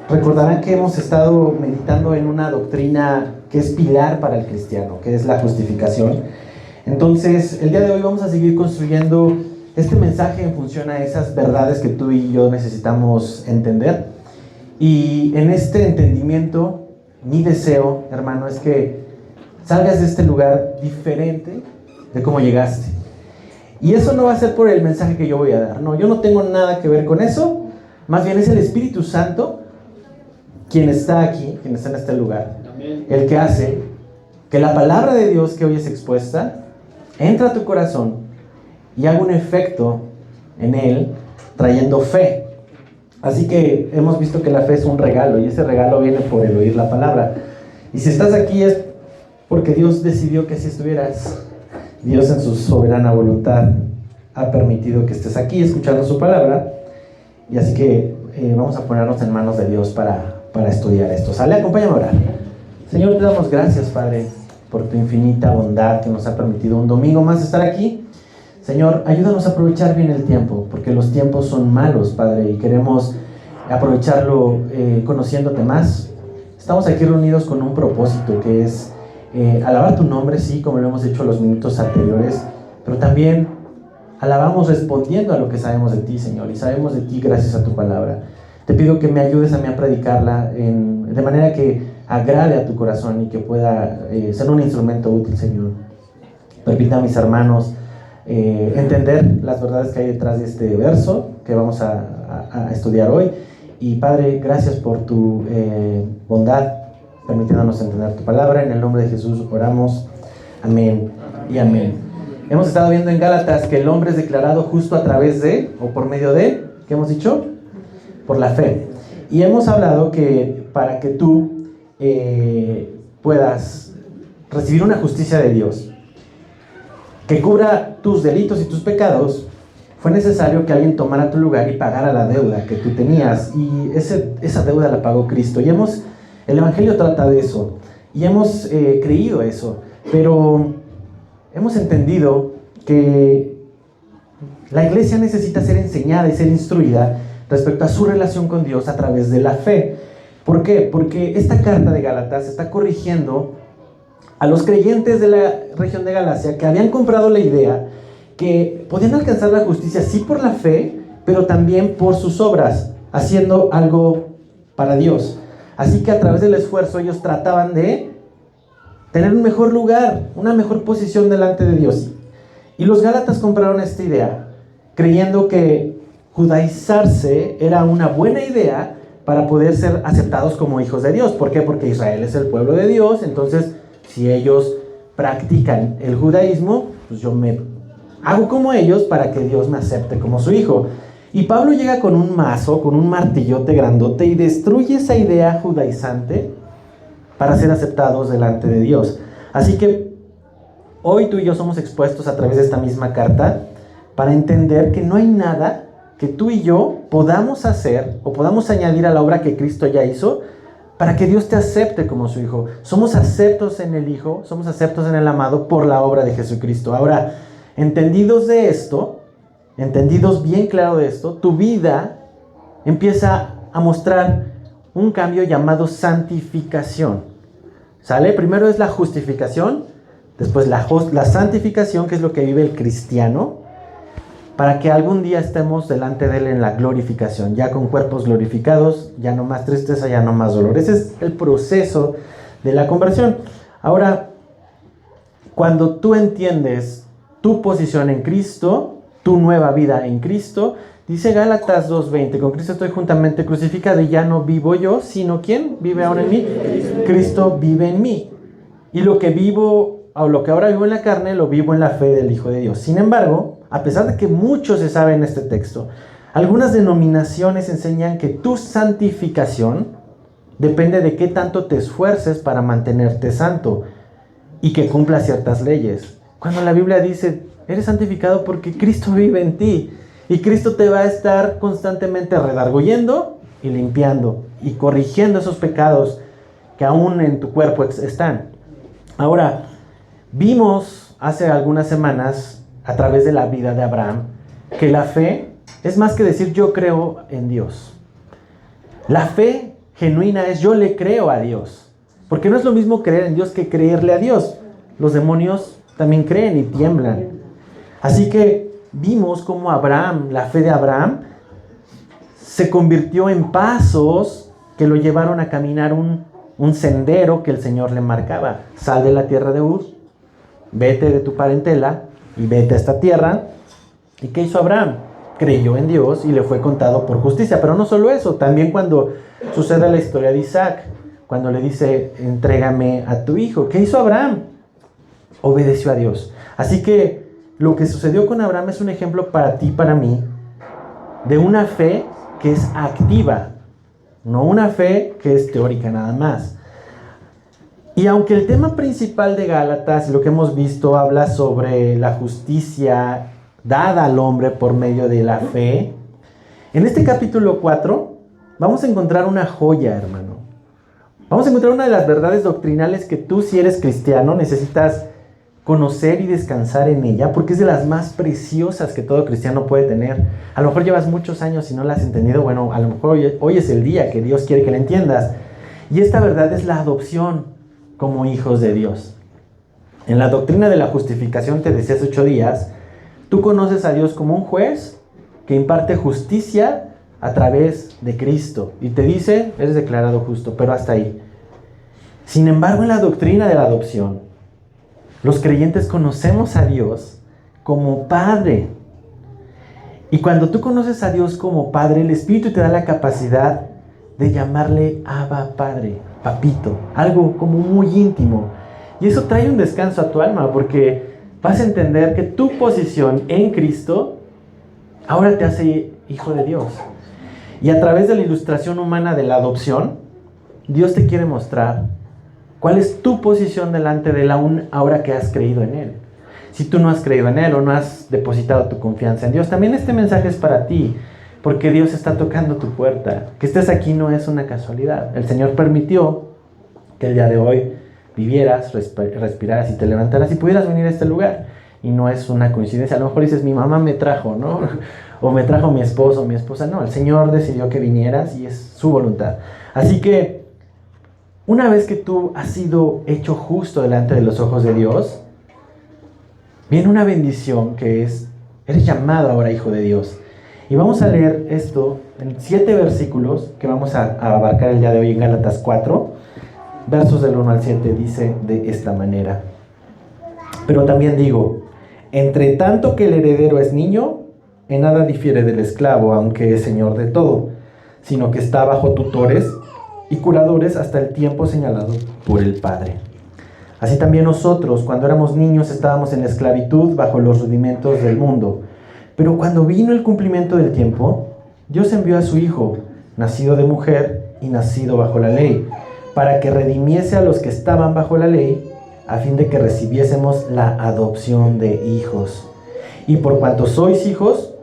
Recordarán que hemos estado meditando en una doctrina que es pilar para el cristiano, que es la justificación. Entonces, el día de hoy vamos a seguir construyendo este mensaje en función a esas verdades que tú y yo necesitamos entender. Y en este entendimiento, mi deseo, hermano, es que salgas de este lugar diferente de cómo llegaste. Y eso no va a ser por el mensaje que yo voy a dar. No, yo no tengo nada que ver con eso. Más bien es el Espíritu Santo quien está aquí, quien está en este lugar. Amén. El que hace que la palabra de Dios que hoy es expuesta entre a tu corazón y haga un efecto en él, trayendo fe. Así que hemos visto que la fe es un regalo, y ese regalo viene por el oír la palabra. Y si estás aquí es porque Dios decidió que así estuvieras. Dios en su soberana voluntad ha permitido que estés aquí escuchando su palabra. Y así que vamos a ponernos en manos de Dios para estudiar esto. ¿Sale? Acompáñame a orar. Señor, te damos gracias, Padre, por tu infinita bondad que nos ha permitido un domingo más estar aquí. Señor, ayúdanos a aprovechar bien el tiempo, porque los tiempos son malos, Padre, y queremos aprovecharlo conociéndote más. Estamos aquí reunidos con un propósito, que es alabar tu nombre, sí, como lo hemos hecho los minutos anteriores, pero también alabamos respondiendo a lo que sabemos de ti, Señor, y sabemos de ti gracias a tu palabra. Te pido que me ayudes a mí a predicarla de manera que agrade a tu corazón y que pueda ser un instrumento útil, Señor. Permita a mis hermanos entender las verdades que hay detrás de este verso que vamos a estudiar hoy. Y Padre, gracias por tu bondad, permitiéndonos entender tu palabra. En el nombre de Jesús oramos. Amén y amén. Hemos estado viendo en Gálatas que el hombre es declarado justo a través de, o por medio de, ¿qué hemos dicho? Por la fe. Y hemos hablado que para que tú puedas recibir una justicia de Dios que cubra tus delitos y tus pecados, fue necesario que alguien tomara tu lugar y pagara la deuda que tú tenías. Y esa deuda la pagó Cristo. Y el Evangelio trata de eso. Y hemos creído eso. Pero hemos entendido que la iglesia necesita ser enseñada y ser instruida respecto a su relación con Dios a través de la fe. ¿Por qué? Porque esta carta de Gálatas está corrigiendo a los creyentes de la región de Galacia que habían comprado la idea que podían alcanzar la justicia sí por la fe, pero también por sus obras, haciendo algo para Dios. Así que a través del esfuerzo ellos trataban de tener un mejor lugar, una mejor posición delante de Dios. Y los gálatas compraron esta idea, creyendo que judaizarse era una buena idea para poder ser aceptados como hijos de Dios. ¿Por qué? Porque Israel es el pueblo de Dios. Entonces, si ellos practican el judaísmo, pues yo me hago como ellos para que Dios me acepte como su hijo. Y Pablo llega con un mazo, con un martillote grandote y destruye esa idea judaizante para ser aceptados delante de Dios. Así que hoy tú y yo somos expuestos a través de esta misma carta para entender que no hay nada que tú y yo podamos hacer o podamos añadir a la obra que Cristo ya hizo para que Dios te acepte como su hijo. Somos aceptos en el Hijo, somos aceptos en el amado por la obra de Jesucristo. Ahora, entendidos de esto, entendidos bien claro de esto, tu vida empieza a mostrar un cambio llamado santificación. ¿Sale? Primero es la justificación, después la santificación, que es lo que vive el cristiano, para que algún día estemos delante de Él en la glorificación, ya con cuerpos glorificados, ya no más tristeza, ya no más dolor. Ese es el proceso de la conversión. Ahora, cuando tú entiendes tu posición en Cristo, tu nueva vida en Cristo, dice Gálatas 2:20, con Cristo estoy juntamente crucificado y ya no vivo yo, sino ¿quién vive ahora en mí? Cristo vive en mí. Y lo que ahora vivo en la carne, lo vivo en la fe del Hijo de Dios. Sin embargo, a pesar de que mucho se sabe en este texto, algunas denominaciones enseñan que tu santificación depende de qué tanto te esfuerces para mantenerte santo y que cumplas ciertas leyes. Cuando la Biblia dice, eres santificado porque Cristo vive en ti. Y Cristo te va a estar constantemente redarguyendo y limpiando y corrigiendo esos pecados que aún en tu cuerpo están. Ahora, vimos hace algunas semanas a través de la vida de Abraham que la fe es más que decir yo creo en Dios. La fe genuina es yo le creo a Dios. Porque no es lo mismo creer en Dios que creerle a Dios. Los demonios también creen y tiemblan. Así que vimos cómo Abraham, la fe de Abraham, se convirtió en pasos que lo llevaron a caminar un sendero que el Señor le marcaba. Sal de la tierra de Ur, vete de tu parentela y vete a esta tierra. ¿Y qué hizo Abraham? Creyó en Dios y le fue contado por justicia. Pero no solo eso, también cuando sucede la historia de Isaac, cuando le dice, entrégame a tu hijo, ¿qué hizo Abraham? Obedeció a Dios. Así que lo que sucedió con Abraham es un ejemplo para ti, para mí, de una fe que es activa, no una fe que es teórica nada más. Y aunque el tema principal de Gálatas, lo que hemos visto, habla sobre la justicia dada al hombre por medio de la fe, en este capítulo 4 vamos a encontrar una joya, hermano. Vamos a encontrar una de las verdades doctrinales que tú, si eres cristiano, necesitas conocer y descansar en ella, porque es de las más preciosas que todo cristiano puede tener. A lo mejor llevas muchos años y no la has entendido. Bueno, a lo mejor hoy es el día que Dios quiere que la entiendas. Y esta verdad es la adopción como hijos de Dios. En la doctrina de la justificación, te decía hace 8 días, tú conoces a Dios como un juez que imparte justicia a través de Cristo. Y te dice, eres declarado justo, pero hasta ahí. Sin embargo, en la doctrina de la adopción, los creyentes conocemos a Dios como Padre. Y cuando tú conoces a Dios como Padre, el Espíritu te da la capacidad de llamarle Abba Padre, Papito, algo como muy íntimo. Y eso trae un descanso a tu alma, porque vas a entender que tu posición en Cristo ahora te hace hijo de Dios. Y a través de la ilustración humana de la adopción, Dios te quiere mostrar cuál es tu posición delante de Él aún ahora que has creído en Él. Si tú no has creído en Él o no has depositado tu confianza en Dios, también este mensaje es para ti, porque Dios está tocando tu puerta. Que estés aquí no es una casualidad. El Señor permitió que el día de hoy vivieras, respiraras y te levantaras y pudieras venir a este lugar. Y no es una coincidencia. A lo mejor dices, mi mamá me trajo, ¿no? O me trajo mi esposo o mi esposa. No, el Señor decidió que vinieras y es su voluntad. Así que, una vez que tú has sido hecho justo delante de los ojos de Dios, viene una bendición que es, eres llamado ahora hijo de Dios. Y vamos a leer esto en 7 versículos que vamos a abarcar el día de hoy en Gálatas 4, versos del 1 al 7, dice de esta manera. Pero también digo, entre tanto que el heredero es niño, en nada difiere del esclavo, aunque es señor de todo, sino que está bajo tutores y curadores hasta el tiempo señalado por el Padre. Así también nosotros, cuando éramos niños, estábamos en esclavitud bajo los rudimentos del mundo. Pero cuando vino el cumplimiento del tiempo, Dios envió a su Hijo, nacido de mujer y nacido bajo la ley, para que redimiese a los que estaban bajo la ley, a fin de que recibiésemos la adopción de hijos. Y por cuanto sois hijos,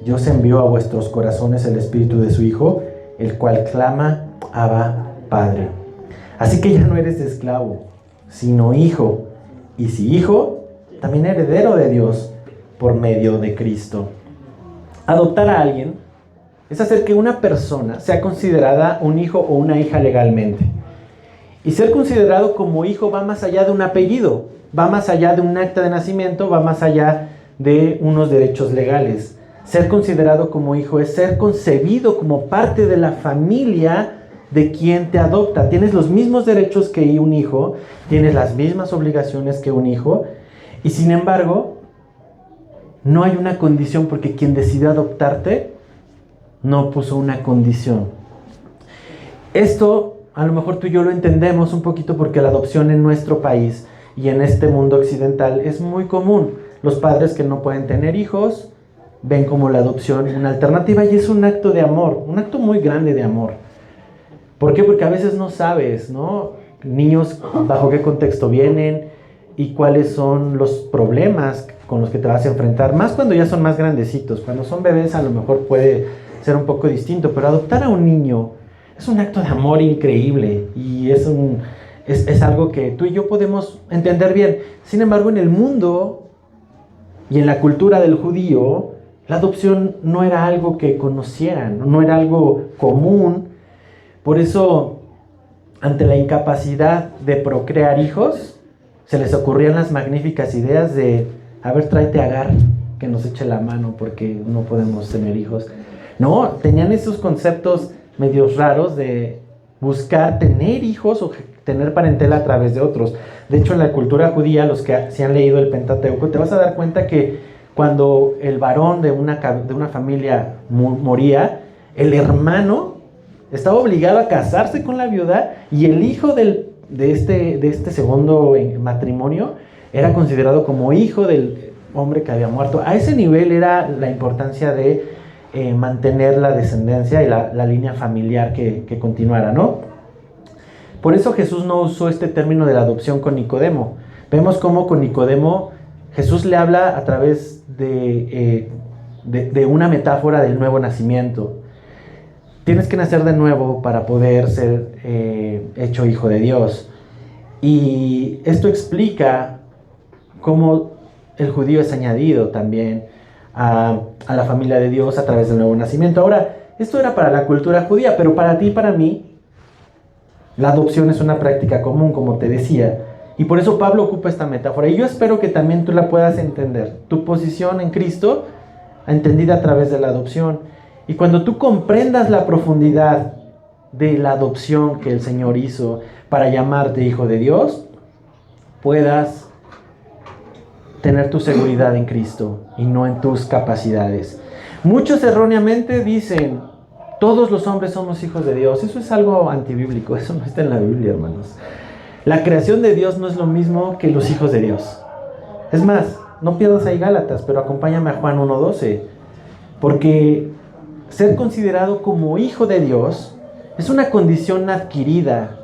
Dios envió a vuestros corazones el Espíritu de su Hijo, el cual clama, Abba, Padre. Así que ya no eres esclavo, sino hijo. Y si hijo, también heredero de Dios por medio de Cristo. Adoptar a alguien es hacer que una persona sea considerada un hijo o una hija legalmente. Y ser considerado como hijo va más allá de un apellido, va más allá de un acta de nacimiento, va más allá de unos derechos legales. Ser considerado como hijo es ser concebido como parte de la familia de quien te adopta. Tienes los mismos derechos que un hijo, tienes las mismas obligaciones que un hijo, y sin embargo, no hay una condición, porque quien decidió adoptarte no puso una condición. Esto a lo mejor tú y yo lo entendemos un poquito porque la adopción en nuestro país y en este mundo occidental es muy común. Los padres que no pueden tener hijos ven como la adopción una alternativa, y es un acto de amor, un acto muy grande de amor. ¿Por qué? Porque a veces no sabes, ¿no? Niños, bajo qué contexto vienen y cuáles son los problemas con los que te vas a enfrentar, más cuando ya son más grandecitos. Cuando son bebés a lo mejor puede ser un poco distinto, pero adoptar a un niño es un acto de amor increíble y es algo que tú y yo podemos entender bien. Sin embargo, en el mundo y en la cultura del judío, la adopción no era algo que conocieran, no era algo común, Por eso, ante la incapacidad de procrear hijos, se les ocurrían las magníficas ideas de, a ver, tráete a Agar, que nos eche la mano porque no podemos tener hijos. No, tenían esos conceptos medios raros de buscar tener hijos o tener parentela a través de otros. De hecho, en la cultura judía, los que se han leído el Pentateuco, te vas a dar cuenta que cuando el varón de una familia moría, el hermano estaba obligado a casarse con la viuda y el hijo de este segundo matrimonio era considerado como hijo del hombre que había muerto. A ese nivel era la importancia de mantener la descendencia y la línea familiar que continuara, ¿no? Por eso Jesús no usó este término de la adopción con Nicodemo. Vemos cómo con Nicodemo Jesús le habla a través de una metáfora del nuevo nacimiento. Tienes que nacer de nuevo para poder ser hecho hijo de Dios. Y esto explica cómo el judío es añadido también a la familia de Dios a través del nuevo nacimiento. Ahora, esto era para la cultura judía, pero para ti y para mí, la adopción es una práctica común, como te decía. Y por eso Pablo ocupa esta metáfora. Y yo espero que también tú la puedas entender. Tu posición en Cristo, entendida a través de la adopción. Y cuando tú comprendas la profundidad de la adopción que el Señor hizo para llamarte hijo de Dios, puedas tener tu seguridad en Cristo y no en tus capacidades. Muchos erróneamente dicen, todos los hombres somos hijos de Dios. Eso es algo antibíblico, eso no está en la Biblia, hermanos. La creación de Dios no es lo mismo que los hijos de Dios. Es más, no pierdas ahí Gálatas, pero acompáñame a Juan 1:12, porque ser considerado como hijo de Dios es una condición adquirida,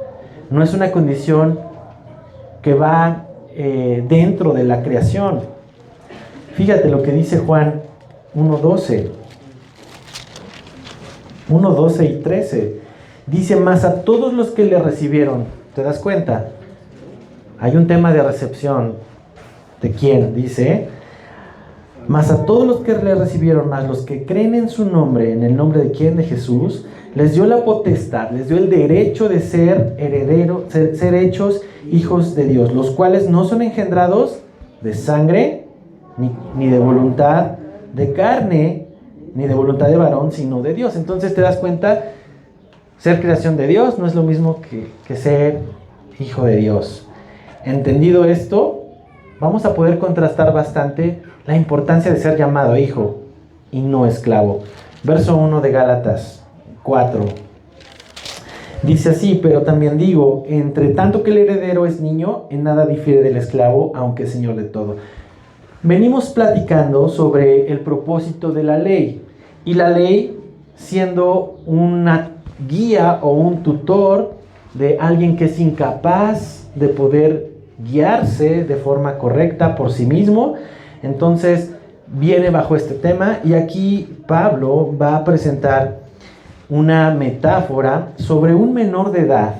no es una condición que va dentro de la creación. Fíjate lo que dice Juan 1:12 y 13. Dice, mas a todos los que le recibieron, ¿te das cuenta? Hay un tema de recepción. ¿De quién? Dice, mas a todos los que le recibieron, más los que creen en su nombre, ¿en el nombre de quién? De Jesús, les dio la potestad, les dio el derecho de ser herederos, ser hechos hijos de Dios, los cuales no son engendrados de sangre, ni de voluntad de carne, ni de voluntad de varón, sino de Dios. Entonces te das cuenta, ser creación de Dios no es lo mismo que ser hijo de Dios. Entendido esto, vamos a poder contrastar bastante la importancia de ser llamado hijo y no esclavo. Verso 1 de Gálatas 4. Dice así, pero también digo, entre tanto que el heredero es niño, en nada difiere del esclavo, aunque es señor de todo. Venimos platicando sobre el propósito de la ley, y la ley siendo una guía o un tutor de alguien que es incapaz de poder guiarse de forma correcta por sí mismo. Entonces viene bajo este tema, y aquí Pablo va a presentar una metáfora sobre un menor de edad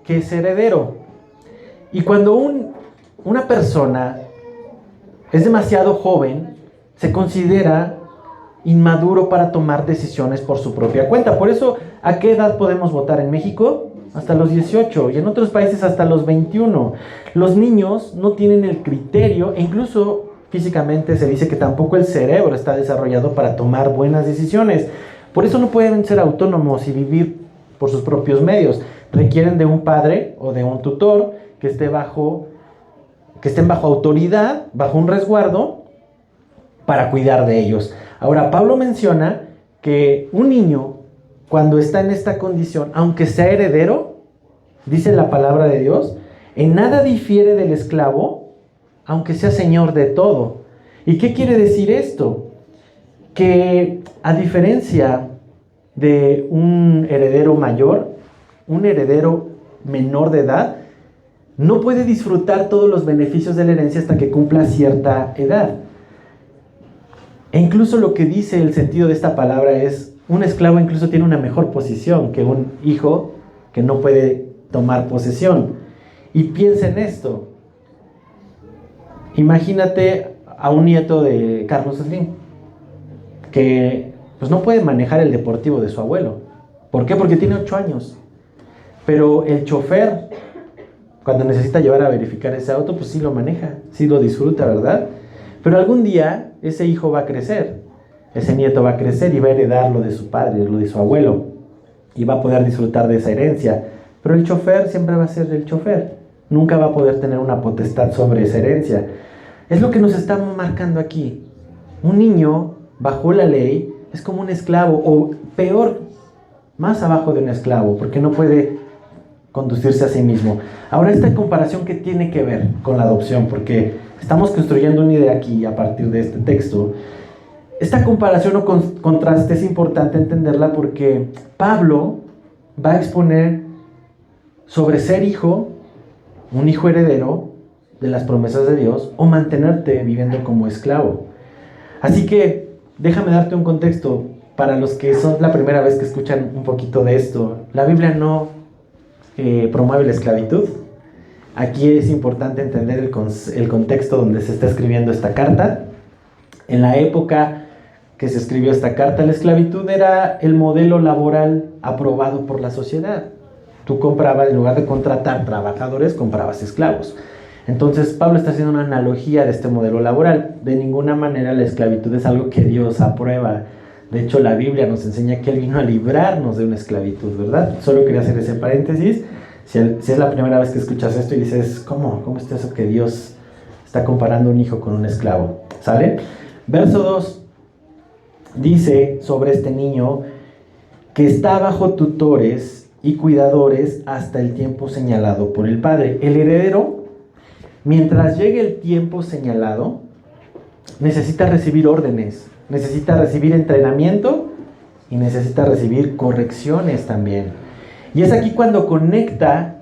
que es heredero. Y cuando una persona es demasiado joven, se considera inmaduro para tomar decisiones por su propia cuenta. Por eso, ¿a qué edad podemos votar en México? Hasta los 18, y en otros países hasta los 21. Los niños no tienen el criterio, e incluso físicamente se dice que tampoco el cerebro está desarrollado para tomar buenas decisiones. Por eso no pueden ser autónomos y vivir por sus propios medios. Requieren de un padre o de un tutor que estén bajo autoridad, bajo un resguardo, para cuidar de ellos. Ahora, Pablo menciona que un niño, cuando está en esta condición, aunque sea heredero, dice la palabra de Dios, en nada difiere del esclavo, aunque sea señor de todo. ¿Y qué quiere decir esto? Que a diferencia de un heredero mayor, un heredero menor de edad no puede disfrutar todos los beneficios de la herencia hasta que cumpla cierta edad. E incluso lo que dice el sentido de esta palabra es, un esclavo incluso tiene una mejor posición que un hijo que no puede tomar posesión. Y piensa en esto. Imagínate a un nieto de Carlos Slim, que pues no puede manejar el deportivo de su abuelo. ¿Por qué? Porque tiene 8 años. Pero el chofer, cuando necesita llevar a verificar ese auto, pues sí lo maneja, sí lo disfruta, ¿verdad? Pero algún día ese hijo va a crecer, ese nieto va a crecer y va a heredar lo de su padre, lo de su abuelo, y va a poder disfrutar de esa herencia. Pero el chofer siempre va a ser el chofer, nunca va a poder tener una potestad sobre esa herencia. Es lo que nos está marcando aquí. Un niño, bajo la ley, es como un esclavo, o peor, más abajo de un esclavo, porque no puede conducirse a sí mismo. Ahora, esta comparación, ¿qué tiene que ver con la adopción? Porque estamos construyendo una idea aquí a partir de este texto. Esta comparación o contraste es importante entenderla porque Pablo va a exponer sobre ser hijo, un hijo heredero de las promesas de Dios, o mantenerte viviendo como esclavo. Así que déjame darte un contexto para los que son la primera vez que escuchan un poquito de esto. La Biblia no promueve la esclavitud. Aquí es importante entender el contexto donde se está escribiendo esta carta. En la época que se escribió esta carta, la esclavitud era el modelo laboral aprobado por la sociedad. Tú comprabas, en lugar de contratar trabajadores, comprabas esclavos. Entonces Pablo está haciendo una analogía de este modelo laboral. De ninguna manera la esclavitud es algo que Dios aprueba. De hecho, la Biblia nos enseña que Él vino a librarnos de una esclavitud, ¿verdad? Solo quería hacer ese paréntesis. Si es la primera vez que escuchas esto y dices, ¿cómo está eso que Dios está comparando un hijo con un esclavo? ¿Sale? Verso 2 dice sobre este niño que está bajo tutores y cuidadores hasta el tiempo señalado por el padre. El heredero, mientras llegue el tiempo señalado, necesita recibir órdenes, necesita recibir entrenamiento y necesita recibir correcciones también. Y es aquí cuando conecta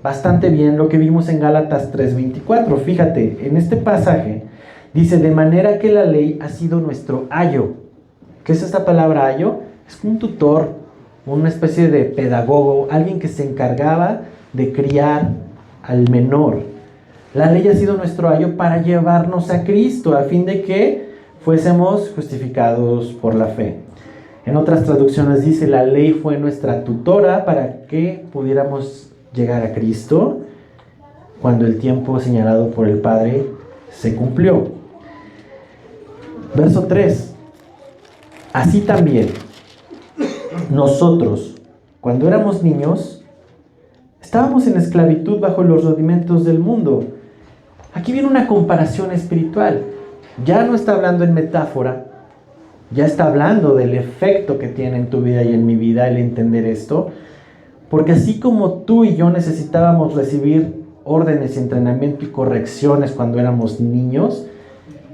bastante bien lo que vimos en Gálatas 3:24. Fíjate, en este pasaje dice, de manera que la ley ha sido nuestro ayo. ¿Qué es esta palabra ayo? Es un tutor, una especie de pedagogo, alguien que se encargaba de criar al menor. La ley ha sido nuestro ayo para llevarnos a Cristo, a fin de que fuésemos justificados por la fe. En otras traducciones dice, la ley fue nuestra tutora para que pudiéramos llegar a Cristo cuando el tiempo señalado por el Padre se cumplió. Verso 3. Así también, nosotros, cuando éramos niños, estábamos en esclavitud bajo los rudimentos del mundo. Aquí viene una comparación espiritual. Ya no está hablando en metáfora, ya está hablando del efecto que tiene en tu vida y en mi vida el entender esto. Porque así como tú y yo necesitábamos recibir órdenes, entrenamiento y correcciones cuando éramos niños,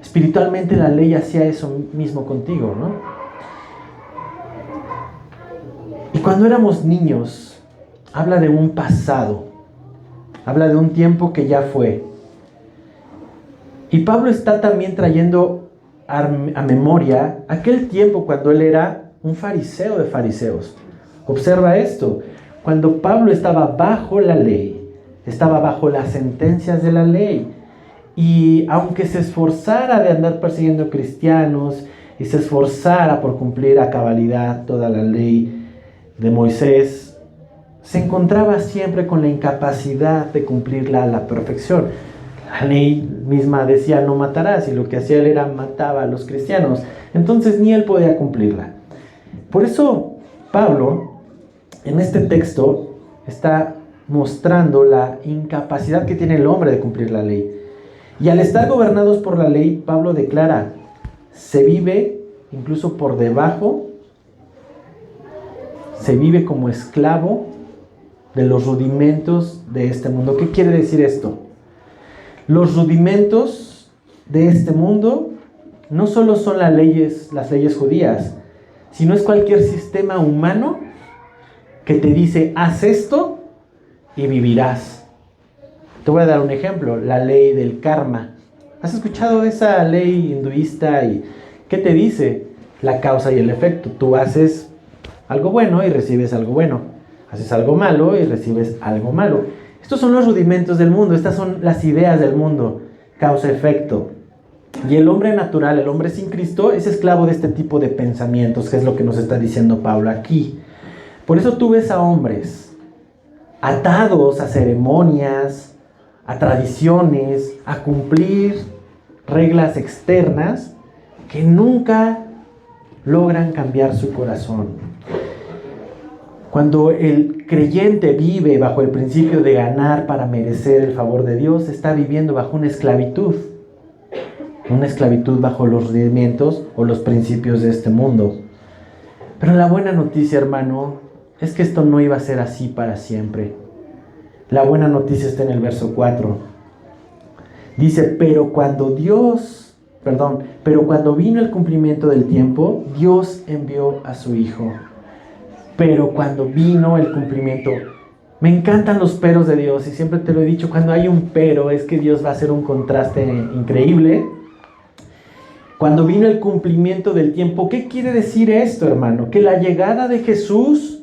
espiritualmente la ley hacía eso mismo contigo, ¿no? Y cuando éramos niños, habla de un pasado, habla de un tiempo que ya fue. Y Pablo está también trayendo a memoria aquel tiempo cuando él era un fariseo de fariseos. Observa esto, cuando Pablo estaba bajo la ley, estaba bajo las sentencias de la ley, y aunque se esforzara de andar persiguiendo cristianos y se esforzara por cumplir a cabalidad toda la ley de Moisés, se encontraba siempre con la incapacidad de cumplirla a la perfección. La ley misma decía no matarás, y lo que hacía él era mataba a los cristianos. Entonces ni él podía cumplirla. Por eso Pablo en este texto está mostrando la incapacidad que tiene el hombre de cumplir la ley. Y al estar gobernados por la ley, Pablo declara, se vive incluso por debajo, se vive como esclavo de los rudimentos de este mundo. ¿Qué quiere decir esto? Los rudimentos de este mundo no solo son las leyes judías, sino es cualquier sistema humano que te dice, haz esto y vivirás. Te voy a dar un ejemplo, la ley del karma. ¿Has escuchado esa ley hinduista? ¿Y qué te dice? La causa y el efecto. Tú haces algo bueno y recibes algo bueno. Haces algo malo y recibes algo malo. Estos son los rudimentos del mundo, estas son las ideas del mundo, causa-efecto. Y el hombre natural, el hombre sin Cristo, es esclavo de este tipo de pensamientos, que es lo que nos está diciendo Pablo aquí. Por eso tú ves a hombres atados a ceremonias, a tradiciones, a cumplir reglas externas que nunca logran cambiar su corazón. Cuando el creyente vive bajo el principio de ganar para merecer el favor de Dios, está viviendo bajo una esclavitud bajo los rudimentos o los principios de este mundo. Pero la buena noticia, hermano, es que esto no iba a ser así para siempre. La buena noticia está en el verso 4. Dice, pero cuando vino el cumplimiento del tiempo, Dios envió a su Hijo. Pero cuando vino el cumplimiento, me encantan los peros de Dios y siempre te lo he dicho, cuando hay un pero es que Dios va a hacer un contraste increíble. Cuando vino el cumplimiento del tiempo, ¿qué quiere decir esto, hermano? Que la llegada de Jesús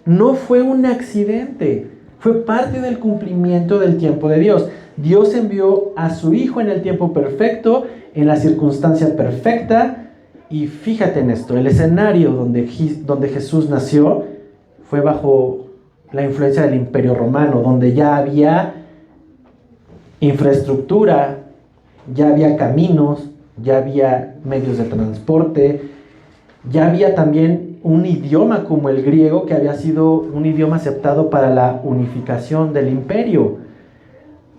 no fue un accidente, fue parte del cumplimiento del tiempo de Dios. Dios envió a su Hijo en el tiempo perfecto, en la circunstancia perfecta. Y fíjate en esto, el escenario donde Jesús nació fue bajo la influencia del Imperio Romano, donde ya había infraestructura, ya había caminos, ya había medios de transporte, ya había también un idioma como el griego que había sido un idioma aceptado para la unificación del imperio.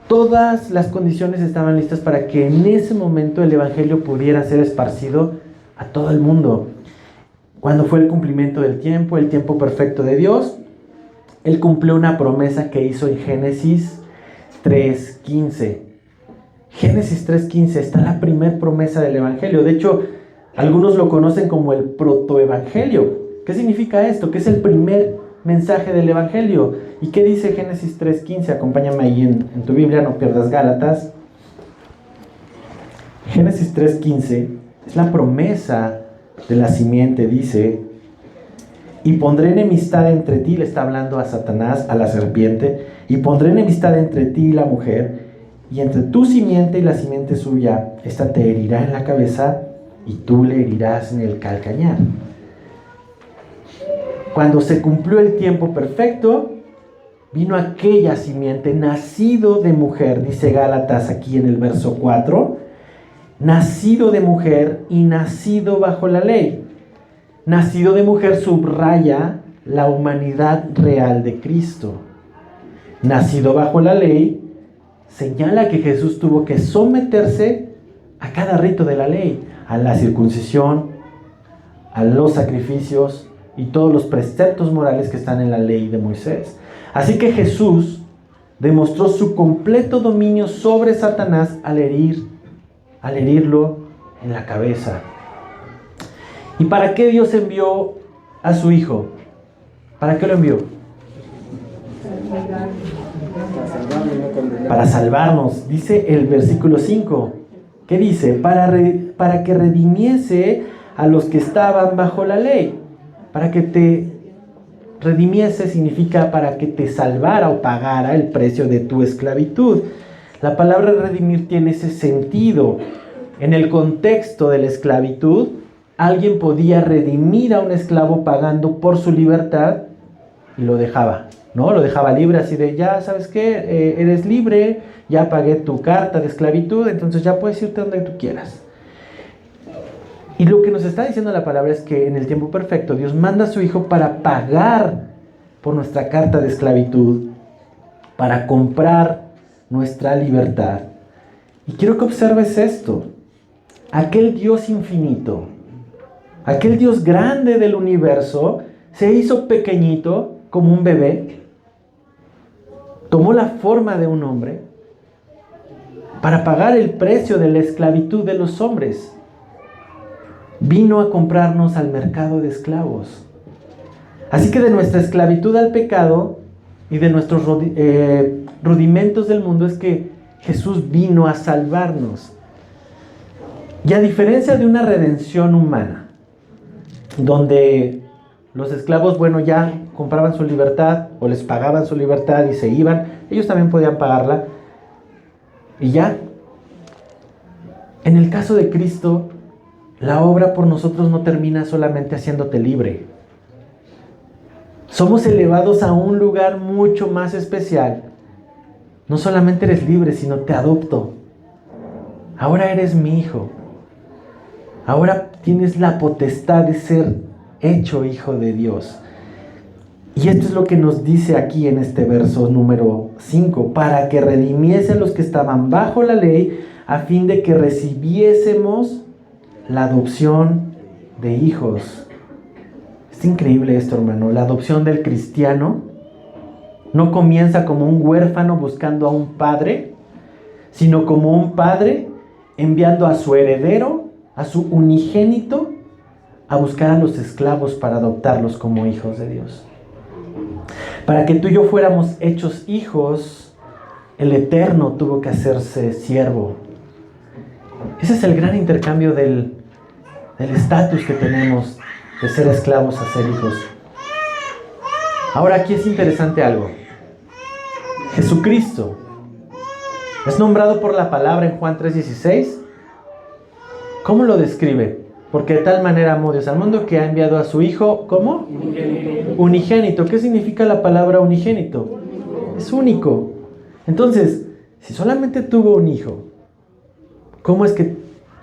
Todas las condiciones estaban listas para que en ese momento el evangelio pudiera ser esparcido a todo el mundo. Cuando fue el cumplimiento del tiempo, el tiempo perfecto de Dios, Él cumplió una promesa que hizo en Génesis 3:15. Génesis 3:15 está la primer promesa del evangelio. De hecho, algunos lo conocen como el protoevangelio. ¿Qué significa esto? Que es el primer mensaje del evangelio. ¿Y qué dice Génesis 3:15? Acompáñame ahí en tu Biblia, no pierdas Gálatas. Génesis 3:15 es la promesa de la simiente. Dice, y pondré enemistad entre ti, le está hablando a Satanás, a la serpiente, y pondré enemistad entre ti y la mujer, y entre tu simiente y la simiente suya, esta te herirá en la cabeza, y tú le herirás en el calcañar. Cuando se cumplió el tiempo perfecto, vino aquella simiente, nacido de mujer, dice Gálatas aquí en el verso 4, nacido de mujer y nacido bajo la ley. Nacido de mujer subraya la humanidad real de Cristo. Nacido bajo la ley señala que Jesús tuvo que someterse a cada rito de la ley, a la circuncisión, a los sacrificios y todos los preceptos morales que están en la ley de Moisés. Así que Jesús demostró su completo dominio sobre Satanás al herirlo en la cabeza. ¿Y para qué Dios envió a su Hijo? ¿Para qué lo envió? Para salvarnos, dice el versículo 5. ¿Qué dice? Para que redimiese a los que estaban bajo la ley. Para que te redimiese significa para que te salvara o pagara el precio de tu esclavitud. La palabra redimir tiene ese sentido. En el contexto de la esclavitud, alguien podía redimir a un esclavo pagando por su libertad y lo dejaba, ¿no? Lo dejaba libre, así de, ya sabes qué, eres libre, ya pagué tu carta de esclavitud, entonces ya puedes irte donde tú quieras. Y lo que nos está diciendo la palabra es que en el tiempo perfecto Dios manda a su Hijo para pagar por nuestra carta de esclavitud, para comprar nuestra libertad. Y quiero que observes esto. Aquel Dios infinito, aquel Dios grande del universo, se hizo pequeñito como un bebé, tomó la forma de un hombre para pagar el precio de la esclavitud de los hombres. Vino a comprarnos al mercado de esclavos. Así que de nuestra esclavitud al pecado y de nuestros rudimentos del mundo es que Jesús vino a salvarnos. Y a diferencia de una redención humana, donde los esclavos, bueno, ya compraban su libertad o les pagaban su libertad y se iban, ellos también podían pagarla y ya. En el caso de Cristo, la obra por nosotros no termina solamente haciéndote libre, Somos elevados a un lugar mucho más especial. No solamente eres libre, sino te adopto. Ahora eres mi hijo. Ahora tienes la potestad de ser hecho hijo de Dios. Y esto es lo que nos dice aquí en este verso número 5. Para que redimiese a los que estaban bajo la ley, a fin de que recibiésemos la adopción de hijos. Es increíble esto, hermano. La adopción del cristiano no comienza como un huérfano buscando a un padre, sino como un padre enviando a su heredero, a su unigénito, a buscar a los esclavos para adoptarlos como hijos de Dios. Para que tú y yo fuéramos hechos hijos, el Eterno tuvo que hacerse siervo. Ese es el gran intercambio del estatus que tenemos de ser esclavos a ser hijos. Ahora aquí es interesante algo. Jesucristo es nombrado por la palabra en Juan 3:16. ¿Cómo lo describe? Porque de tal manera amó Dios al mundo que ha enviado a su Hijo, ¿cómo? Unigénito. ¿Qué significa la palabra unigénito? Es único. Entonces, si solamente tuvo un hijo, ¿cómo es que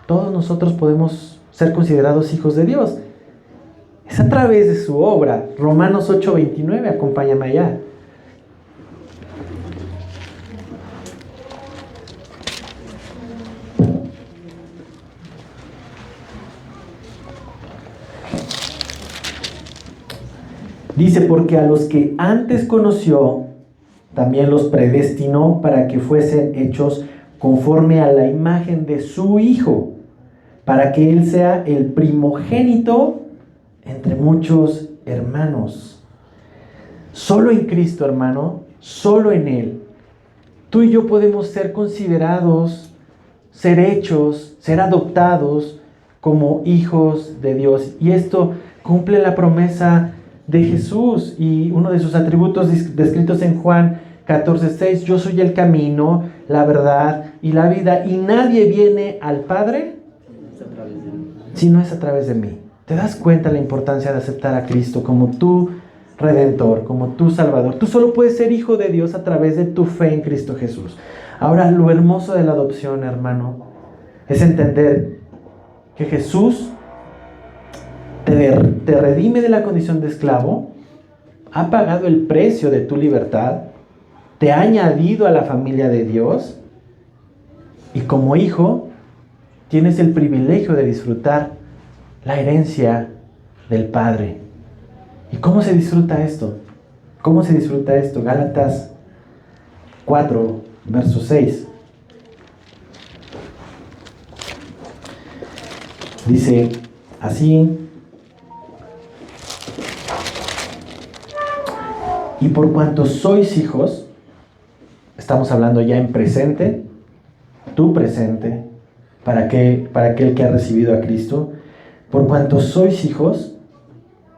todos nosotros podemos ser considerados hijos de Dios? Es a través de su obra. Romanos 8:29, acompáñame allá. Dice, porque a los que antes conoció, también los predestinó para que fuesen hechos conforme a la imagen de su Hijo, para que Él sea el primogénito entre muchos hermanos. Solo en Cristo, hermano, solo en Él, tú y yo podemos ser considerados, ser hechos, ser adoptados como hijos de Dios. Y esto cumple la promesa de Jesús y uno de sus atributos descritos en Juan 14:6. Yo soy el camino, la verdad y la vida, y nadie viene al Padre si no es a través de mí. ¿Te das cuenta la importancia de aceptar a Cristo como tu Redentor, como tu Salvador? Tú solo puedes ser hijo de Dios a través de tu fe en Cristo Jesús. Ahora, lo hermoso de la adopción, hermano, es entender que Jesús te redime de la condición de esclavo, ha pagado el precio de tu libertad, te ha añadido a la familia de Dios, y como hijo tienes el privilegio de disfrutar la herencia del Padre. ¿Y cómo se disfruta esto? ¿Cómo se disfruta esto? Gálatas 4, verso 6. Dice así: y por cuanto sois hijos, estamos hablando ya en presente, tu presente, para aquel que ha recibido a Cristo, por cuanto sois hijos,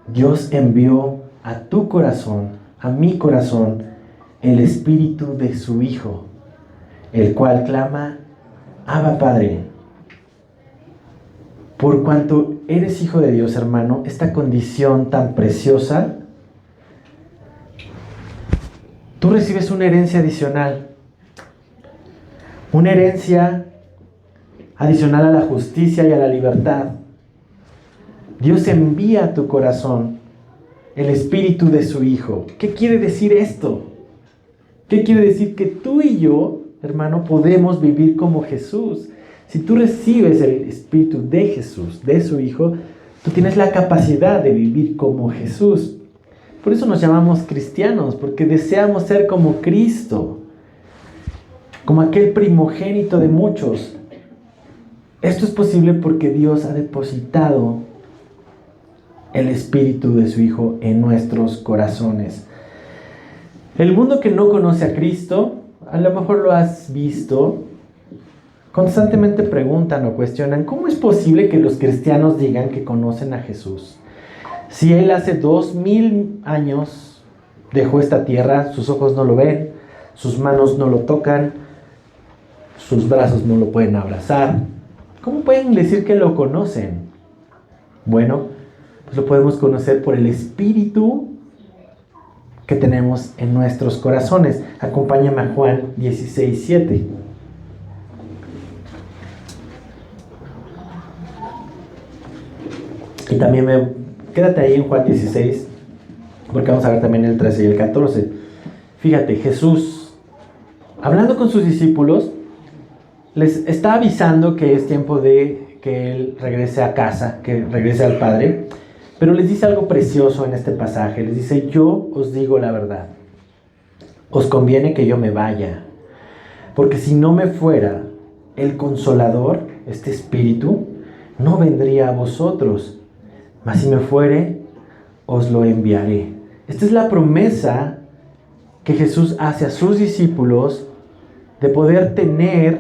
Dios envió a tu corazón, a mi corazón, el espíritu de su Hijo, el cual clama, Abba Padre. Por cuanto eres hijo de Dios, hermano, esta condición tan preciosa, tú recibes una herencia adicional. Una herencia adicional a la justicia y a la libertad. Dios envía a tu corazón el espíritu de su Hijo. ¿Qué quiere decir esto? ¿Qué quiere decir? Que tú y yo, hermano, podemos vivir como Jesús. Si tú recibes el espíritu de Jesús, de su Hijo, tú tienes la capacidad de vivir como Jesús. Por eso nos llamamos cristianos, porque deseamos ser como Cristo, como aquel primogénito de muchos. Esto es posible porque Dios ha depositado el espíritu de su Hijo en nuestros corazones. El mundo que no conoce a Cristo, a lo mejor lo has visto, constantemente preguntan o cuestionan: ¿cómo es posible que los cristianos digan que conocen a Jesús? Si Él hace 2000 años dejó esta tierra, sus ojos no lo ven, sus manos no lo tocan, sus brazos no lo pueden abrazar, ¿cómo pueden decir que lo conocen? Bueno, pues lo podemos conocer por el Espíritu que tenemos en nuestros corazones. Acompáñame a Juan 16:7. Y también quédate ahí en Juan 16, porque vamos a ver también el 13 y el 14. Fíjate, Jesús, hablando con sus discípulos, les está avisando que es tiempo de que Él regrese a casa, que regrese al Padre, pero les dice algo precioso en este pasaje. Les dice: yo os digo la verdad, os conviene que yo me vaya, porque si no me fuera, el Consolador, este Espíritu, no vendría a vosotros, mas si me fuere, os lo enviaré. Esta es la promesa que Jesús hace a sus discípulos de poder tener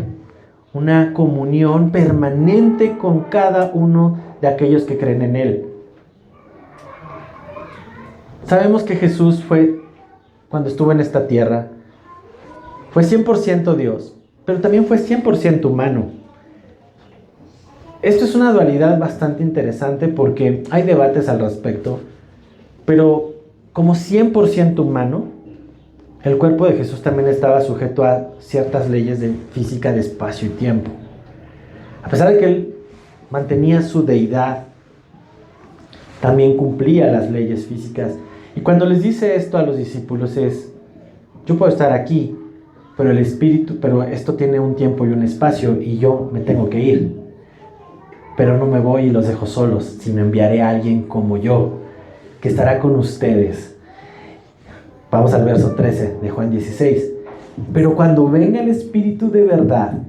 una comunión permanente con cada uno de aquellos que creen en Él. Sabemos que Jesús cuando estuvo en esta tierra, fue 100% Dios, pero también fue 100% humano. Esto es una dualidad bastante interesante porque hay debates al respecto, pero como 100% humano, el cuerpo de Jesús también estaba sujeto a ciertas leyes de física de espacio y tiempo. A pesar de que Él mantenía su deidad, también cumplía las leyes físicas. Y cuando les dice esto a los discípulos yo puedo estar aquí, pero esto tiene un tiempo y un espacio y yo me tengo que ir. Pero no me voy y los dejo solos, sino enviaré a alguien como yo, que estará con ustedes. Vamos al verso 13 de Juan 16. Pero cuando venga el Espíritu de verdad,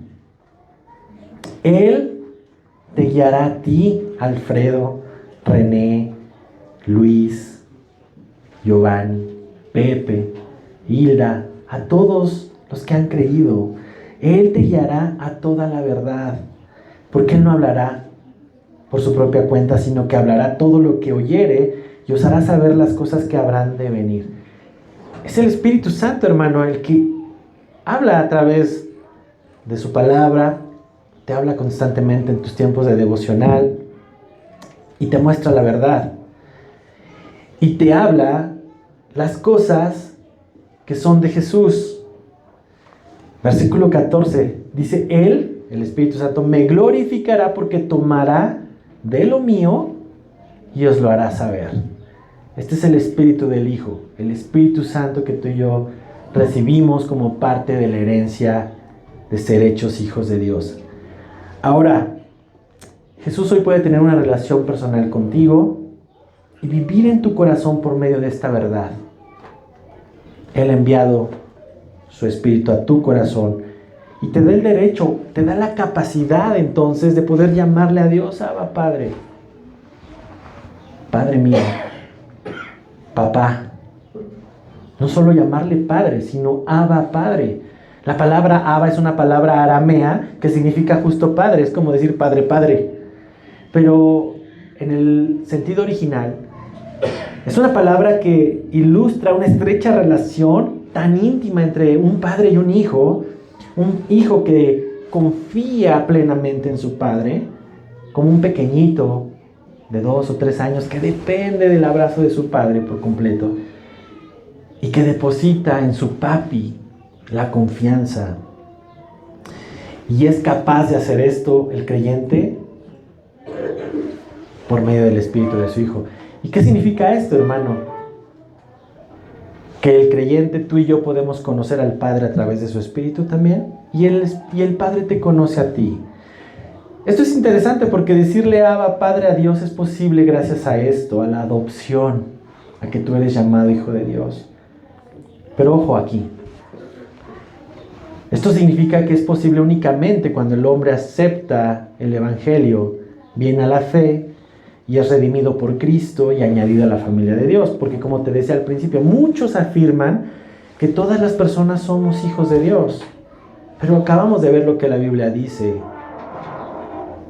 Él te guiará a ti, Alfredo, René, Luis, Giovanni, Pepe, Hilda, a todos los que han creído. Él te guiará a toda la verdad, porque Él no hablará por su propia cuenta, sino que hablará todo lo que oyere y os hará saber las cosas que habrán de venir. Es el Espíritu Santo, hermano, el que habla a través de su palabra, te habla constantemente en tus tiempos de devocional y te muestra la verdad. Y te habla las cosas que son de Jesús. Versículo 14 dice: Él, el Espíritu Santo, me glorificará porque tomará de lo mío y os lo hará saber. Este es el Espíritu del Hijo, el Espíritu Santo que tú y yo recibimos como parte de la herencia de ser hechos hijos de Dios. Ahora, Jesús hoy puede tener una relación personal contigo y vivir en tu corazón por medio de esta verdad. Él ha enviado su Espíritu a tu corazón y te da el derecho, te da la capacidad entonces de poder llamarle a Dios: Abba, Padre, Padre mío, Papá. No solo llamarle Padre, sino Abba, Padre. La palabra Abba es una palabra aramea que significa justo Padre, es como decir Padre, Padre. Pero en el sentido original, es una palabra que ilustra una estrecha relación tan íntima entre un padre y un hijo que confía plenamente en su padre, como un pequeñito de 2 o 3 años que depende del abrazo de su padre por completo y que deposita en su papi la confianza. Y es capaz de hacer esto el creyente por medio del Espíritu de su Hijo. ¿Y qué significa esto, hermano? Que el creyente, tú y yo, podemos conocer al Padre a través de su Espíritu también, y el Padre te conoce a ti. Esto es interesante porque decirle Abba, Padre a Dios es posible gracias a esto, a la adopción, a que tú eres llamado hijo de Dios. Pero ojo aquí, esto significa que es posible únicamente cuando el hombre acepta el Evangelio, viene a la fe y es redimido por Cristo y añadido a la familia de Dios. Porque como te decía al principio, muchos afirman que todas las personas somos hijos de Dios. Pero acabamos de ver lo que la Biblia dice.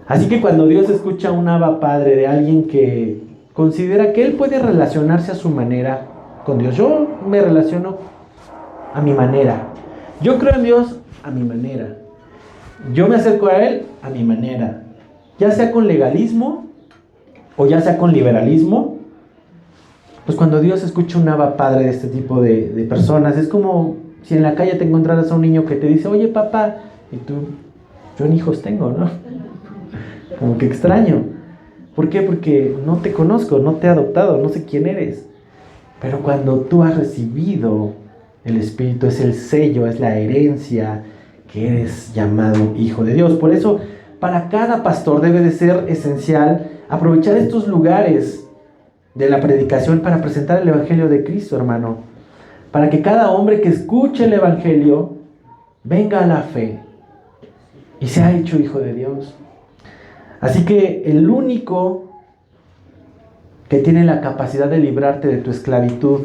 Así que cuando Dios escucha un Abba Padre de alguien que considera que Él puede relacionarse a su manera con Dios. Yo me relaciono a mi manera. Yo creo en Dios a mi manera. Yo me acerco a Él a mi manera. Ya sea con legalismo o ya sea con liberalismo, Pues cuando Dios escucha un Abba Padre de este tipo de personas, es como si en la calle te encontraras a un niño que te dice, oye papá, y tú, yo ni hijos tengo, ¿no? Como que extraño. ¿Por qué? Porque no te conozco, no te he adoptado, no sé quién eres. Pero cuando tú has recibido el Espíritu, es el sello, es la herencia, que eres llamado hijo de Dios. Por eso, para cada pastor debe de ser esencial aprovechar estos lugares de la predicación para presentar el Evangelio de Cristo, hermano. Para que cada hombre que escuche el Evangelio venga a la fe y sea hecho hijo de Dios. Así que el único que tiene la capacidad de librarte de tu esclavitud,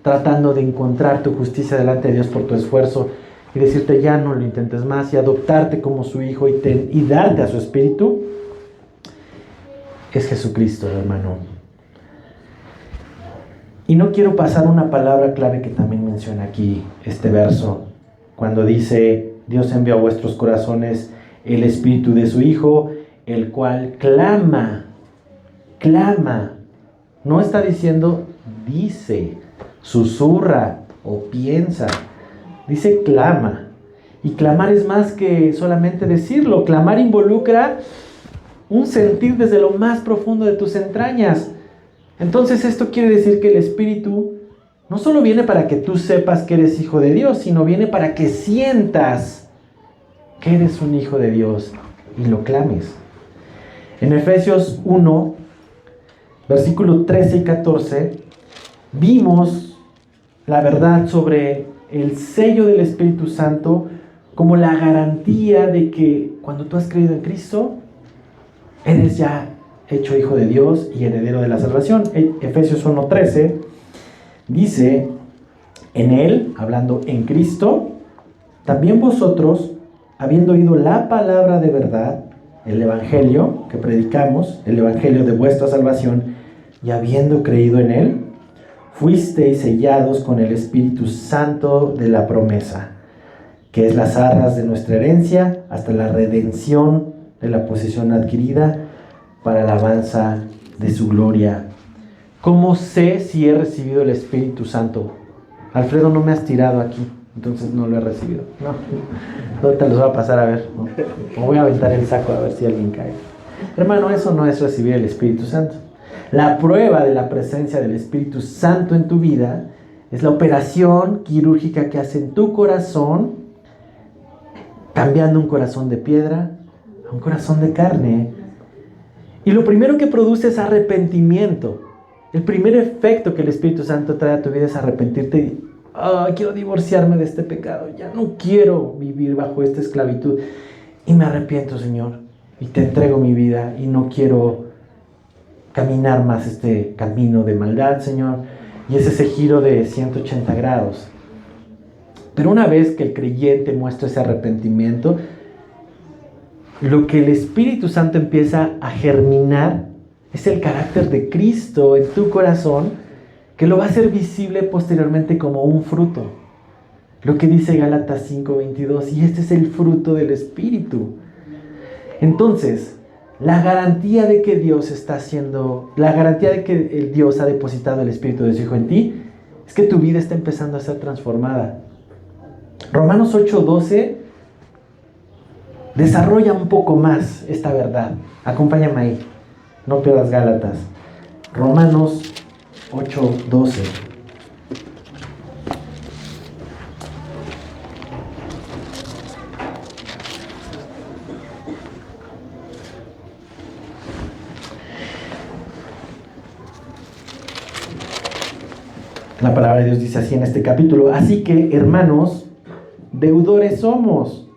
tratando de encontrar tu justicia delante de Dios por tu esfuerzo y decirte ya no lo intentes más y adoptarte como su hijo y darte a su espíritu, es Jesucristo, hermano. Y no quiero pasar una palabra clave que también menciona aquí este verso, cuando dice, Dios envió a vuestros corazones el espíritu de su Hijo, el cual clama. No está diciendo, dice, susurra o piensa. Dice clama. Y clamar es más que solamente decirlo. Clamar involucra un sentir desde lo más profundo de tus entrañas. Entonces esto quiere decir que el Espíritu no solo viene para que tú sepas que eres hijo de Dios, sino viene para que sientas que eres un hijo de Dios y lo clames. En Efesios 1, versículos 13 y 14, vimos la verdad sobre el sello del Espíritu Santo como la garantía de que cuando tú has creído en Cristo, eres ya hecho hijo de Dios y heredero de la salvación. Efesios 1:13 dice, en Él, hablando en Cristo, también vosotros, habiendo oído la palabra de verdad, el Evangelio que predicamos, el Evangelio de vuestra salvación, y habiendo creído en Él, fuisteis sellados con el Espíritu Santo de la promesa, que es las arras de nuestra herencia hasta la redención de la posesión adquirida para la alabanza de su gloria. ¿Cómo sé si he recibido el Espíritu Santo? Alfredo, no me has tirado aquí, entonces no lo he recibido. No te los voy a pasar a ver. No. Me voy a aventar el saco a ver si alguien cae. Hermano, eso no es recibir el Espíritu Santo. La prueba de la presencia del Espíritu Santo en tu vida es la operación quirúrgica que hace en tu corazón, cambiando un corazón de piedra a un corazón de carne. Y lo primero que produce es arrepentimiento. El primer efecto que el Espíritu Santo trae a tu vida es arrepentirte y quiero divorciarme de este pecado, ya no quiero vivir bajo esta esclavitud y me arrepiento, Señor, y te entrego mi vida y no quiero caminar más este camino de maldad, Señor. Y es ese giro de 180 grados. Pero una vez que el creyente muestra ese arrepentimiento, lo que el Espíritu Santo empieza a germinar es el carácter de Cristo en tu corazón, que lo va a hacer visible posteriormente como un fruto. Lo que dice Gálatas 5:22, y este es el fruto del Espíritu. Entonces, la garantía de que Dios Dios ha depositado el Espíritu de su Hijo en ti, es que tu vida está empezando a ser transformada. Romanos 8:12 desarrolla un poco más esta verdad. Acompáñame ahí, no pierdas Gálatas. Romanos 8:12. La palabra de Dios dice así en este capítulo: así que, hermanos, deudores somos,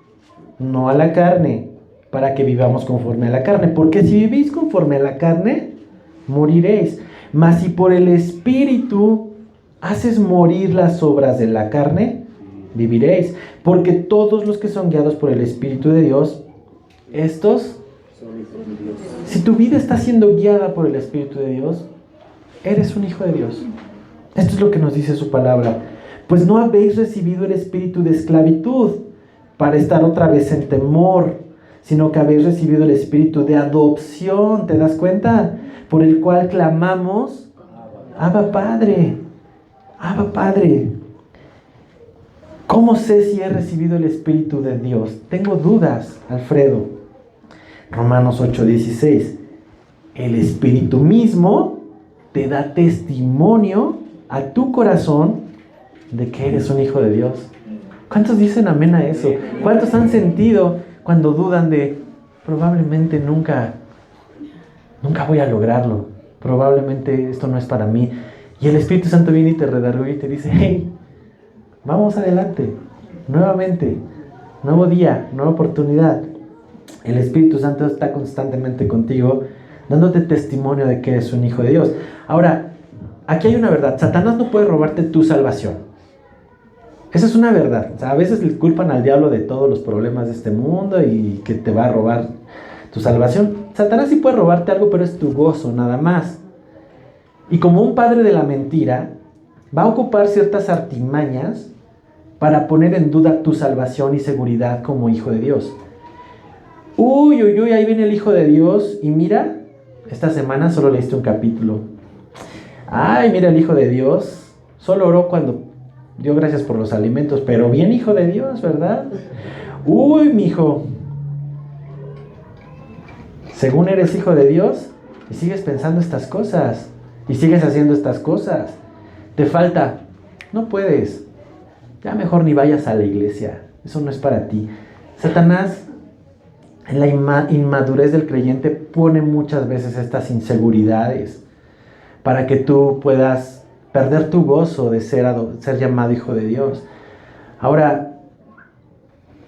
no a la carne, para que vivamos conforme a la carne, porque si vivís conforme a la carne, moriréis. Mas si por el Espíritu haces morir las obras de la carne, viviréis. Porque todos los que son guiados por el Espíritu de Dios, estos, si tu vida está siendo guiada por el Espíritu de Dios, eres un hijo de Dios. Esto es lo que nos dice su palabra. Pues no habéis recibido el espíritu de esclavitud para estar otra vez en temor, sino que habéis recibido el espíritu de adopción, ¿te das cuenta? Por el cual clamamos, Abba Padre, Abba Padre. ¿Cómo sé si he recibido el Espíritu de Dios? Tengo dudas, Alfredo. Romanos 8:16. El Espíritu mismo te da testimonio a tu corazón de que eres un hijo de Dios. ¿Cuántos dicen amén a eso? ¿Cuántos han sentido cuando dudan de probablemente nunca voy a lograrlo? Probablemente esto no es para mí. Y el Espíritu Santo viene y te redarguye y te dice, hey, vamos adelante, nuevamente, nuevo día, nueva oportunidad. El Espíritu Santo está constantemente contigo, dándote testimonio de que eres un hijo de Dios. Ahora, aquí hay una verdad. Satanás no puede robarte tu salvación. Esa es una verdad. O sea, a veces le culpan al diablo de todos los problemas de este mundo y que te va a robar tu salvación. Satanás sí puede robarte algo, pero es tu gozo, nada más. Y como un padre de la mentira, va a ocupar ciertas artimañas para poner en duda tu salvación y seguridad como hijo de Dios. Uy, ahí viene el Hijo de Dios y mira, esta semana solo leíste un capítulo. Ay, mira el Hijo de Dios, solo oró cuando dio gracias por los alimentos, pero bien Hijo de Dios, ¿verdad? Uy, mijo, según eres Hijo de Dios y sigues pensando estas cosas y sigues haciendo estas cosas, te falta, no puedes, ya mejor ni vayas a la iglesia, eso no es para ti. Satanás, en la inmadurez del creyente, pone muchas veces estas inseguridades para que tú puedas perder tu gozo de ser llamado hijo de Dios. Ahora,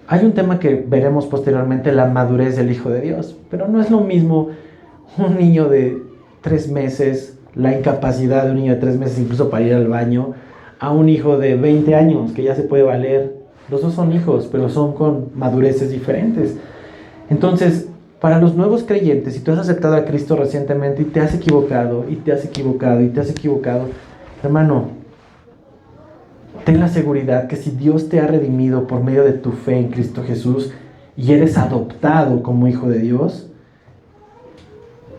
hay un tema que veremos posteriormente, la madurez del hijo de Dios, pero no es lo mismo un niño de 3 meses, la incapacidad de un niño de 3 meses incluso para ir al baño, a un hijo de 20 años que ya se puede valer. Los dos son hijos, pero son con madureces diferentes. Entonces, para los nuevos creyentes, si tú has aceptado a Cristo recientemente y te has equivocado, hermano, ten la seguridad que si Dios te ha redimido por medio de tu fe en Cristo Jesús y eres adoptado como hijo de Dios,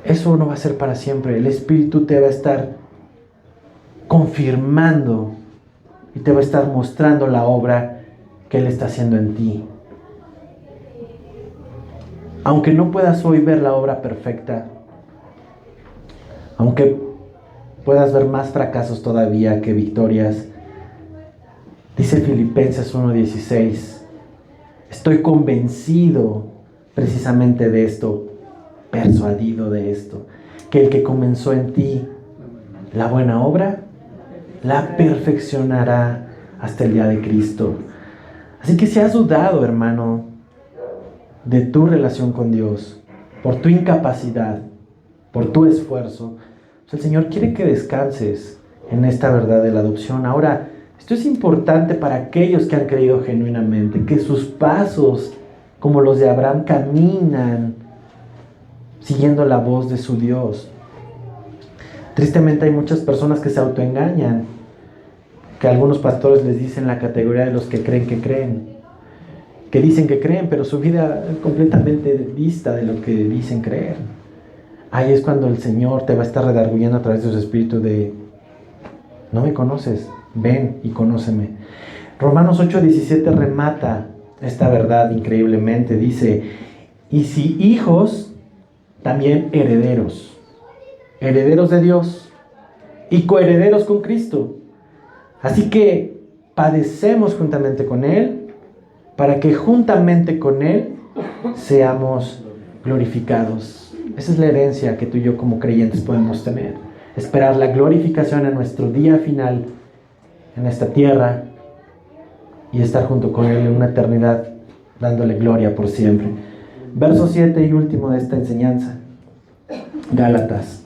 eso no va a ser para siempre. El Espíritu te va a estar confirmando y te va a estar mostrando la obra que Él está haciendo en ti. Aunque no puedas hoy ver la obra perfecta, aunque puedas ver más fracasos todavía que victorias, dice Filipenses 1:16, estoy convencido precisamente de esto, persuadido de esto, que el que comenzó en ti la buena obra, la perfeccionará hasta el día de Cristo. Así que si has dudado, hermano, de tu relación con Dios, por tu incapacidad, por tu esfuerzo, pues el Señor quiere que descanses en esta verdad de la adopción. Ahora, esto es importante para aquellos que han creído genuinamente, que sus pasos, como los de Abraham, caminan siguiendo la voz de su Dios. Tristemente hay muchas personas que se autoengañan, que algunos pastores les dicen la categoría de los que creen, que dicen que creen, pero su vida es completamente dista de lo que dicen creer. Ahí es cuando el Señor te va a estar redarguyendo a través de su Espíritu de, no me conoces, ven y conóceme. Romanos 8:17 remata esta verdad increíblemente. Dice, y si hijos, también herederos, herederos de Dios y coherederos con Cristo. Así que padecemos juntamente con Él, para que juntamente con Él seamos glorificados. Esa es la herencia que tú y yo como creyentes podemos tener. Esperar la glorificación en nuestro día final en esta tierra y estar junto con Él en una eternidad dándole gloria por siempre. Verso 7 y último de esta enseñanza. Gálatas.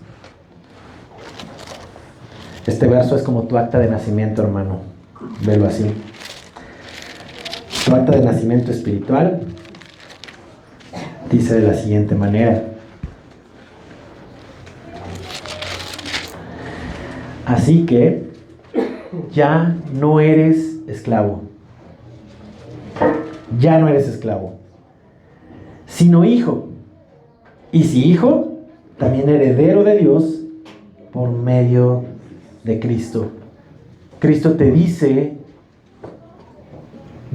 Este verso es como tu acta de nacimiento, hermano. Velo así. Tu acta de nacimiento espiritual dice de la siguiente manera: así que ya no eres esclavo, sino hijo, y si hijo, también heredero de Dios por medio de Cristo. Cristo te dice,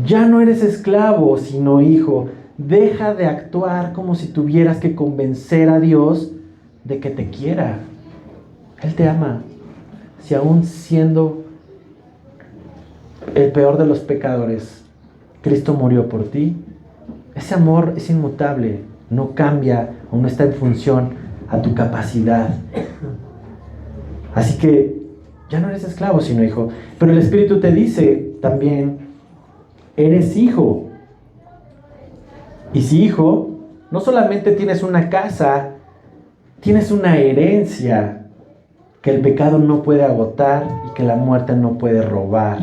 ya no eres esclavo, sino hijo. Deja de actuar como si tuvieras que convencer a Dios de que te quiera. Él te ama. Si aún siendo el peor de los pecadores, Cristo murió por ti, ese amor es inmutable, no cambia o no está en función a tu capacidad. Así que ya no eres esclavo, sino hijo. Pero el Espíritu te dice también, eres hijo. Y si hijo, no solamente tienes una casa, tienes una herencia que el pecado no puede agotar y que la muerte no puede robar.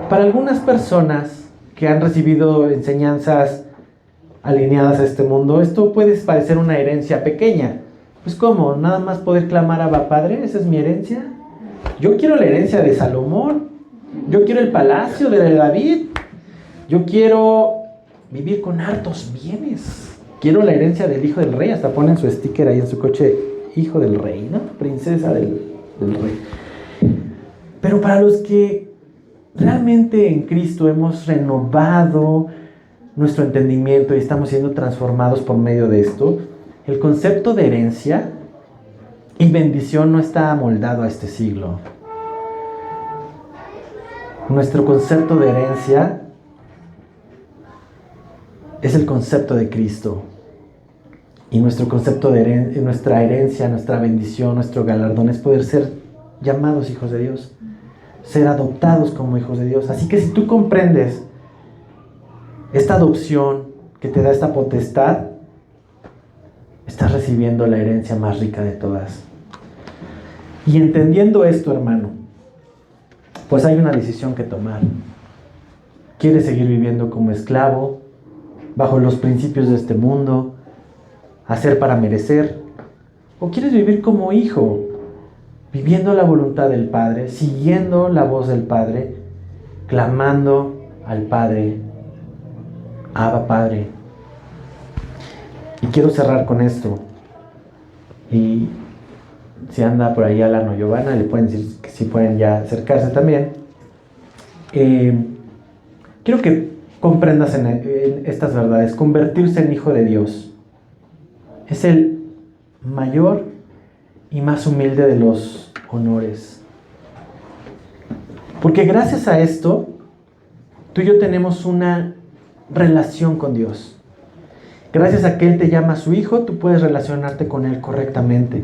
Para algunas personas que han recibido enseñanzas alineadas a este mundo, esto puede parecer una herencia pequeña. Pues ¿cómo? ¿Nada más poder clamar a Abba Padre? ¿Esa es mi herencia? Yo quiero la herencia de Salomón. Yo quiero el palacio de David. Yo quiero vivir con hartos bienes. Quiero la herencia del hijo del rey. Hasta ponen su sticker ahí en su coche, hijo del rey, ¿no? Princesa del rey. Pero para los que realmente en Cristo hemos renovado nuestro entendimiento y estamos siendo transformados por medio de esto, el concepto de herencia y bendición no está amoldado a este siglo. Nuestro concepto de herencia es el concepto de Cristo. Y nuestro concepto de nuestra herencia, nuestra bendición, nuestro galardón es poder ser llamados hijos de Dios, ser adoptados como hijos de Dios. Así que si tú comprendes esta adopción que te da esta potestad, estás recibiendo la herencia más rica de todas. Y entendiendo esto, hermano, pues hay una decisión que tomar. ¿Quieres seguir viviendo como esclavo, bajo los principios de este mundo, hacer para merecer? ¿O quieres vivir como hijo, viviendo la voluntad del Padre, siguiendo la voz del Padre, clamando al Padre, Abba Padre? Y quiero cerrar con esto. Y si anda por ahí Alan o Giovanna, le pueden decir que si pueden ya acercarse también. Quiero que comprendas en estas verdades. Convertirse en hijo de Dios es el mayor y más humilde de los honores. Porque gracias a esto, tú y yo tenemos una relación con Dios. Gracias a que Él te llama a su hijo, tú puedes relacionarte con Él correctamente.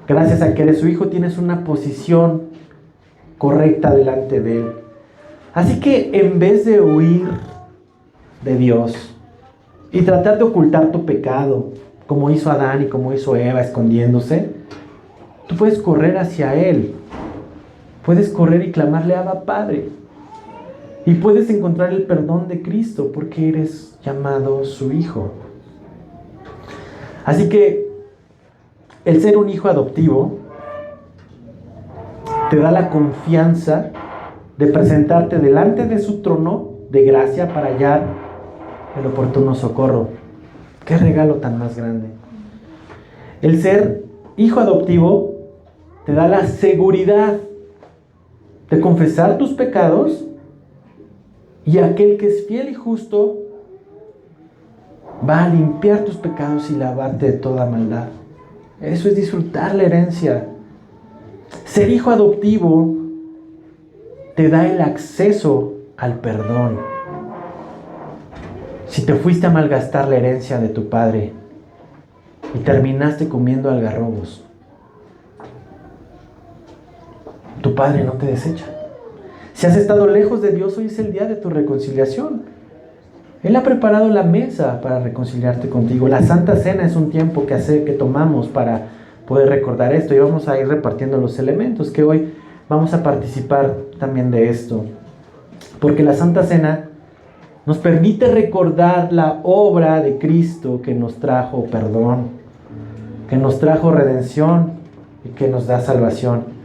Gracias a que eres su hijo, tienes una posición correcta delante de Él. Así que en vez de huir de Dios y tratar de ocultar tu pecado, como hizo Adán y como hizo Eva escondiéndose, tú puedes correr hacia Él. Puedes correr y clamarle a Abba Padre. Y puedes encontrar el perdón de Cristo porque eres llamado su hijo. Así que el ser un hijo adoptivo te da la confianza de presentarte delante de su trono de gracia para hallar el oportuno socorro. ¡Qué regalo tan más grande! El ser hijo adoptivo te da la seguridad de confesar tus pecados, y aquel que es fiel y justo va a limpiar tus pecados y lavarte de toda maldad. Eso es disfrutar la herencia. Ser hijo adoptivo te da el acceso al perdón. Si te fuiste a malgastar la herencia de tu padre y terminaste comiendo algarrobos, tu padre no te desecha. Si has estado lejos de Dios, hoy es el día de tu reconciliación. Él ha preparado la mesa para reconciliarte contigo. La Santa Cena es un tiempo que tomamos para poder recordar esto. Y vamos a ir repartiendo los elementos que hoy vamos a participar también de esto. Porque la Santa Cena nos permite recordar la obra de Cristo que nos trajo perdón, que nos trajo redención y que nos da salvación.